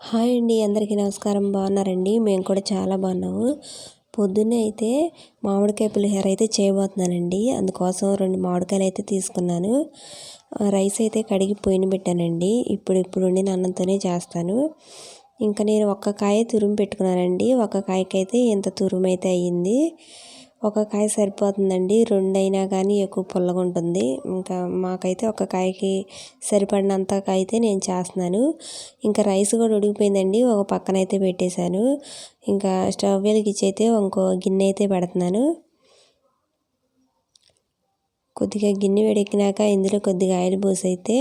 Hi అండి, అందరికీ నమస్కారం. బాగున్నారండి? మేము కూడా చాలా బాగున్నాము. పొద్దున్నే అయితే మామిడికాయ పులిహోర అయితే చేయబోతున్నానండి. అందుకోసం 2 మామిడికాయలు అయితే తీసుకున్నాను. రైస్ అయితే కడిగి పొయ్యిన పెట్టానండి. ఇప్పుడు వండిన అన్నంతోనే చేస్తాను. ఇంకా నేను ఒక్క కాయ తురుము పెట్టుకున్నానండి. ఒక కాయకైతే ఇంత తురుము అయితే అయ్యింది. ఒక కాయ సరిపోతుందండి. 2 అయినా కానీ ఎక్కువ పుల్లగా ఉంటుంది. ఇంకా మాకైతే ఒక కాయకి సరిపడినంత అయితే నేను చేస్తున్నాను. ఇంకా రైస్ కూడా ఉడికిపోయిందండి. ఒక పక్కన అయితే పెట్టేశాను. ఇంకా స్టవ్ వెలిగించి అయితే ఇంకో గిన్నె అయితే పెడుతున్నాను. కొద్దిగా గిన్నె వేడెక్కినాక ఇందులో కొద్దిగా ఆయిల్ పోసి అయితే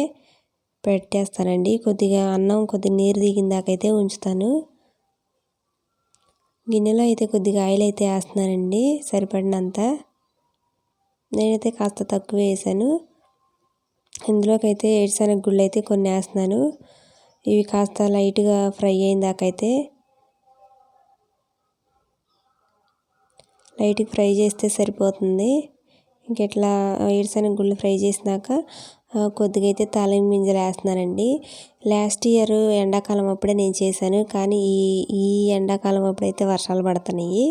పెట్టేస్తానండి. కొద్దిగా అన్నం కొద్దిగా నీరు దిగిన దాకా అయితే ఉంచుతాను. గిన్నెలో అయితే కొద్దిగా ఆయిల్ అయితే వేస్తున్నానండి, సరిపడినంత. నేనైతే కాస్త తక్కువ వేసాను. ఇందులోకి అయితే ఏరుశనగ గుళ్ళు అయితే కొన్ని వేస్తున్నాను. ఇవి కాస్త లైట్గా ఫ్రై అయిన దాకా అయితే లైట్గా ఫ్రై చేస్తే సరిపోతుంది. ఇట్లా ఏరుశనగ గుళ్ళు ఫ్రై చేసినాక కొద్దిగా అయితే తాలింపు గింజలు వేస్తున్నానండి. లాస్ట్ ఇయర్ ఎండాకాలం అప్పుడే నేను చేశాను, కానీ ఈ ఎండాకాలం అప్పుడైతే వర్షాలు పడుతున్నాయి.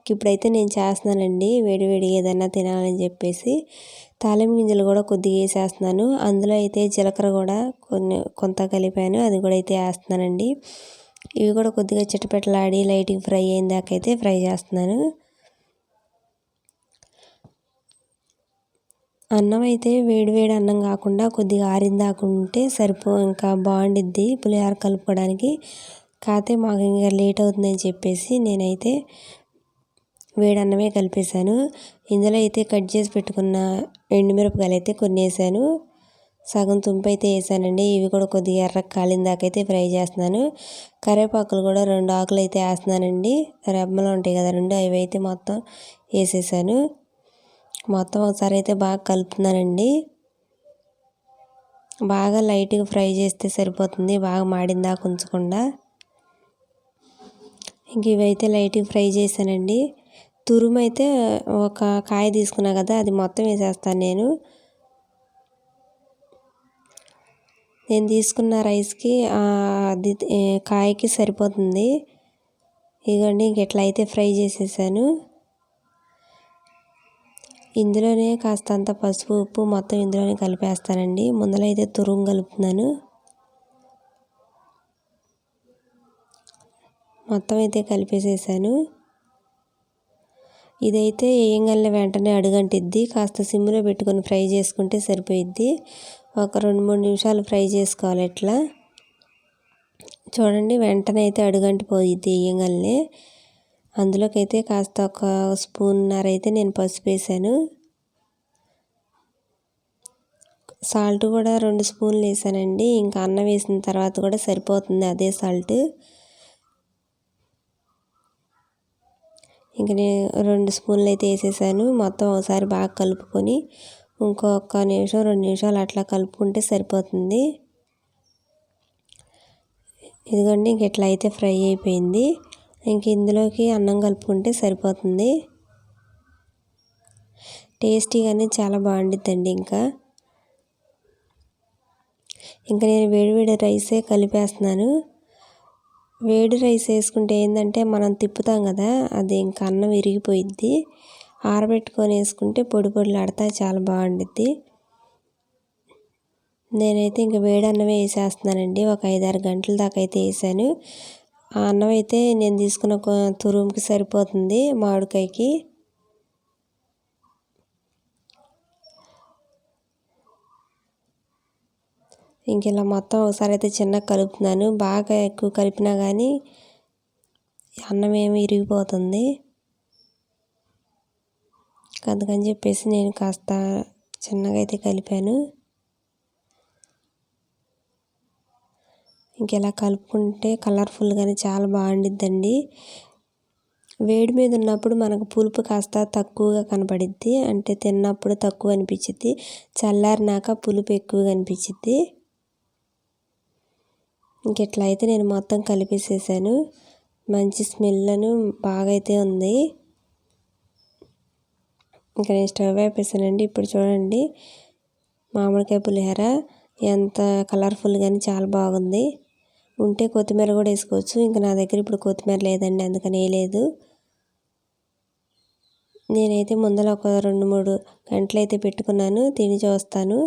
ఇప్పుడైతే నేను చేస్తున్నానండి, వేడివేడి ఏదైనా తినాలని చెప్పేసి. తాలింపు గింజలు కూడా కొద్దిగా వేసేస్తున్నాను. అందులో అయితే జీలకర్ర కూడా కొంత కలిపాను, అది కూడా అయితే వేస్తున్నానండి. ఇవి కూడా కొద్దిగా చిటపెట్టలాడి లైట్గా ఫ్రై అయిన దాకా అయితే ఫ్రై చేస్తున్నాను. అన్నం అయితే వేడివేడి అన్నం కాకుండా కొద్దిగా ఆరిందాక ఉంటే ఇంకా బాగుండిద్ది పులిహోర కలుపుకోవడానికి. కాకపోతే మాకు ఇంకా లేట్ అవుతుందని చెప్పేసి నేనైతే వేడి అన్నమే కలిపేశాను. ఇందులో అయితే కట్ చేసి పెట్టుకున్న ఎండుమిరపకాయలు అయితే కొన్ని వేసాను. సగం తుంపు అయితే వేసానండి. ఇవి కూడా కొద్దిగా ఎర్రగా కాలిన దాకా అయితే ఫ్రై చేస్తున్నాను. కరివేపాకులు కూడా 2 ఆకులు అయితే వేస్తున్నానండి. రెమ్మలు ఉంటాయి కదా 2, అవి అయితే మొత్తం వేసేసాను. మొత్తం ఒకసారి అయితే బాగా కలుపుతున్నానండి. బాగా లైట్గా ఫ్రై చేస్తే సరిపోతుంది, బాగా మాడిన దాకా ఉంచకుండా. ఇంక ఇవైతే లైట్గా ఫ్రై చేశానండి. తురుము అయితే ఒక కాయ తీసుకున్నా కదా, అది మొత్తం వేసేస్తాను నేను తీసుకున్న రైస్కి అది కాయకి సరిపోతుంది. ఇదిగోండి, ఇట్లా అయితే ఫ్రై చేసేసాను. ఇందులోనే కాస్తంత పసుపు ఉప్పు మొత్తం ఇందులోనే కలిపేస్తానండి. ముందర అయితే తురుము కలుపుతున్నాను. మొత్తం అయితే కలిపేసేసాను. ఇదైతే వేయంగానే వెంటనే అడుగంటిద్ది. కాస్త సిమ్లో పెట్టుకొని ఫ్రై చేసుకుంటే సరిపోయిద్ది. ఒక 2-3 నిమిషాలు ఫ్రై చేసుకోవాలి. ఇట్లా చూడండి, వెంటనే అయితే అడుగంటిపోయిద్ది వేయంగానే. అందులోకి అయితే కాస్త ఒక స్పూన్నర అయితే నేను పసుపు వేసాను. సాల్ట్ కూడా 2 స్పూన్లు వేసానండి. ఇంకా అన్నం వేసిన తర్వాత కూడా సరిపోతుంది అదే సాల్ట్. ఇంక నేను 2 స్పూన్లు అయితే వేసేసాను. మొత్తం ఒకసారి బాగా కలుపుకొని ఇంకొక నిమిషం 2 నిమిషాలు అట్లా కలుపుకుంటే సరిపోతుంది. ఇదిగోండి, ఇట్లా అయితే ఫ్రై అయిపోయింది. ఇంక ఇందులోకి అన్నం కలుపుకుంటే సరిపోతుంది. టేస్టీగానే చాలా బాగుండిద్దండి. ఇంకా నేను వేడివేడి రైసే కలిపేస్తున్నాను. వేడి రైస్ వేసుకుంటే ఏంటంటే మనం తిప్పుతాం కదా, అది ఇంకా అన్నం విరిగిపోయిద్ది. ఆరబెట్టుకొని వేసుకుంటే పొడి పొడిలాడుతా చాలా బాగుండిద్ది. నేనైతే ఇంకా వేడి అన్నమే వేసేస్తున్నానండి. ఒక 5-6 గంటల దాకా అయితే వేసాను. ఆ అన్నం అయితే నేను తీసుకున్న తురుముకి సరిపోతుంది మామిడికాయకి. ఇంక ఇలా మొత్తం ఒకసారి అయితే చిన్నగా కలుపుతున్నాను. బాగా ఎక్కువ కలిపినా కానీ అన్నం ఏమి విరిగిపోతుంది. అందుకని చెప్పేసి నేను కాస్త చిన్నగా అయితే కలిపాను. ఇలా కలుపుకుంటే కలర్ఫుల్గానే చాలా బాగుండిద్దండి. వేడి మీద ఉన్నప్పుడు మనకు పులుపు కాస్త తక్కువగా కనపడిద్ది, అంటే తిన్నప్పుడు తక్కువ అనిపించిద్ది. చల్లారినాక పులుపు ఎక్కువగా అనిపించిద్ది. ఇట్లా అయితే నేను మొత్తం కలిపేసేసాను. మంచి స్మెల్ను బాగా అయితే ఉంది. ఇంకా నేను స్టవ్ వేపేసానండి. ఇప్పుడు చూడండి, మామిడికాయ పులిహోర ఎంత కలర్ఫుల్గాని చాలా బాగుంది. ఉంటే కొత్తిమీర కూడా వేసుకోవచ్చు. ఇంకా నా దగ్గర ఇప్పుడు కొత్తిమీర లేదండి, అందుకని వేయలేదు. నేనైతే ముందర ఒక 2-3 గంటలు అయితే పెట్టుకున్నాను, తిని చూస్తాను.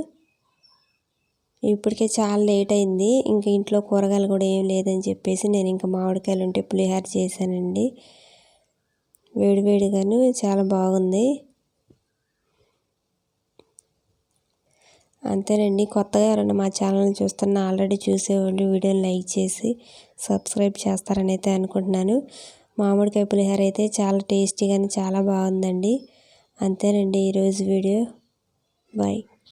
ఇప్పటికే చాలా లేట్ అయింది. ఇంకా ఇంట్లో కూరగాయలు కూడా ఏం లేదని చెప్పేసి నేను ఇంకా మామిడికాయలు ఉంటే పులిహోర చేశానండి. వేడివేడిగాను చాలా బాగుంది. అంతేనండి. కొత్తగా ఎవరైనా మా ఛానల్ని చూస్తున్న ఆల్రెడీ చూసేవాళ్ళు వీడియోని లైక్ చేసి సబ్స్క్రైబ్ చేస్తారని అయితే అనుకుంటున్నాను. మామిడికాయ పులిహోర అయితే చాలా టేస్టీగానే చాలా బాగుందండి. అంతేనండి ఈరోజు వీడియో. బాయ్.